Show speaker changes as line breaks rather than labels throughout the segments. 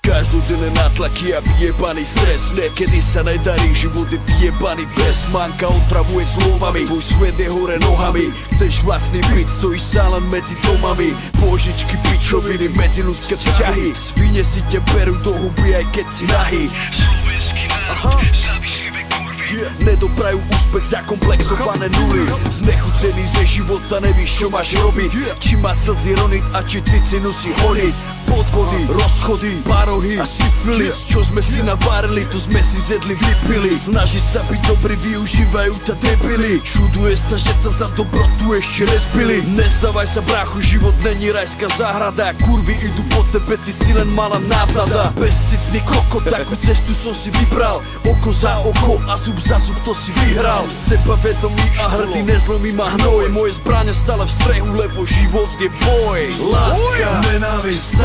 Každodenné nátlaky a vyjebaný stres. Niekedy sa nedarí, život je vyjebaný bez. Manka otravuje slovami, tvoj svet je hore nohami. Chceš vlastný byt, stojíš sa len medzi domami. Božičky, pičoviny, medziľudské vzťahy. Svine si te berú do huby, aj keď si nahý. Slovenský národ, závislivý kurvy. Nedoprajú úspech, zakomplexované nuly. Znechucený ze života, nevíš čo máš robiť. Či má slzy roniť a či cicinu si honiť. Podvody, rozchody, parohy a syfilis. Čo sme si navarili, to sme si zjedli, vypili. Snaží sa byť dobrý, využívajú ta debili. Čuduje sa, že sa za dobrotu ešte nezbili. Nezdávaj sa bráchu, život není rajská záhrada. Kurvy idú po tebe, ty si len malá návnada. Bezcitný kokot, takú cestu som si vybral. Oko za oko a zub za zub, to si vyhral. Sebavedomý a hrdý, nezlomí ma hnoj. Moje zbrane stále v strehu, lebo život je boj. Láska, nenávisť,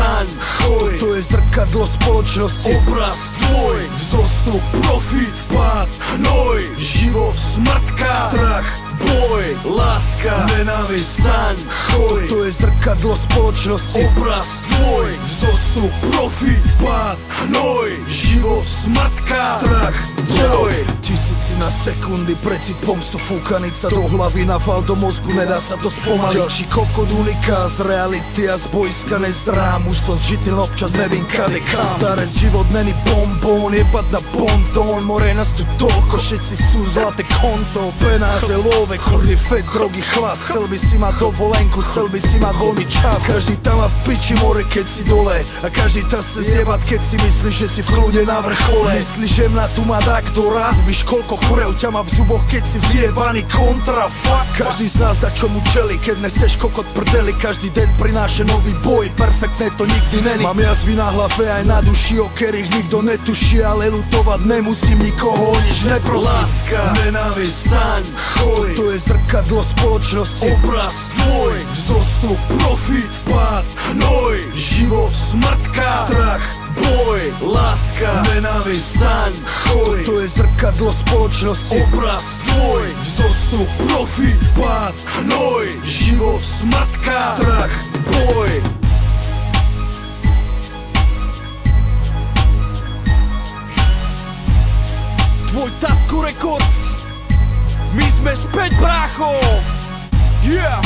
choj, to je zrkadlo spoločnosti. Obraz tvoj, vzostup, profit, pád, hnoj. Život, smrtka, strach, boj, láska, nenávisť, staň, choj, to je zrkadlo spoločnosti. Obraz tvoj, vzostup, profit, pád, hnoj. Život, smrtka, strach, boj. Tisíci na sekundy, precit, pomstu, fúkanica do hlavy, naval do mozgu, nedá sa to spomaliť. Ďalší kokot uniká z reality a z bojska nezdrám. Už som zžitil, občas nevím kade kam. Starec, život není bombón, jebať na bonton. More nás tu toľko, všetci sú zlaté konto. Penáze, love, kurvy, fet, drogy, chlas. Chcel by si mať dovolenku, chcel by si mať voľný čas. Každý tam má v piči more, keď si dole. A každý tá sa zjebať, keď si myslíš, že si v kľude na vrchole. Myslíš, že mňa tu má takto rád. Víš, koľko churev ťa má v zuboch, keď si vyjebaný kontra, fuck. Každý z nás dá čomu čeli, keď neseš kokot prdeli. Každý deň prináša nový boj, perfektné to nikdy není. Mám jazvy na hlave aj na duši, o ktorých nikto netuší, ale lutovať nemusím nikoho, nič neprosím. Láska, nenávisť, staň, choj, to je zrkadlo spoločnosti. Obraz tvoj, vzostup, profit, pád, hnoj. Život, smrtka, strach, boj, láska, nenávisť, staň, choj, to je zrkadlo spoločnosti. Obraz tvoj, vzostup, profit, pád, hnoj. Život, smrtka, strach, boj. Tvoj Tatko Records. My sme späť, brácho. Yeah.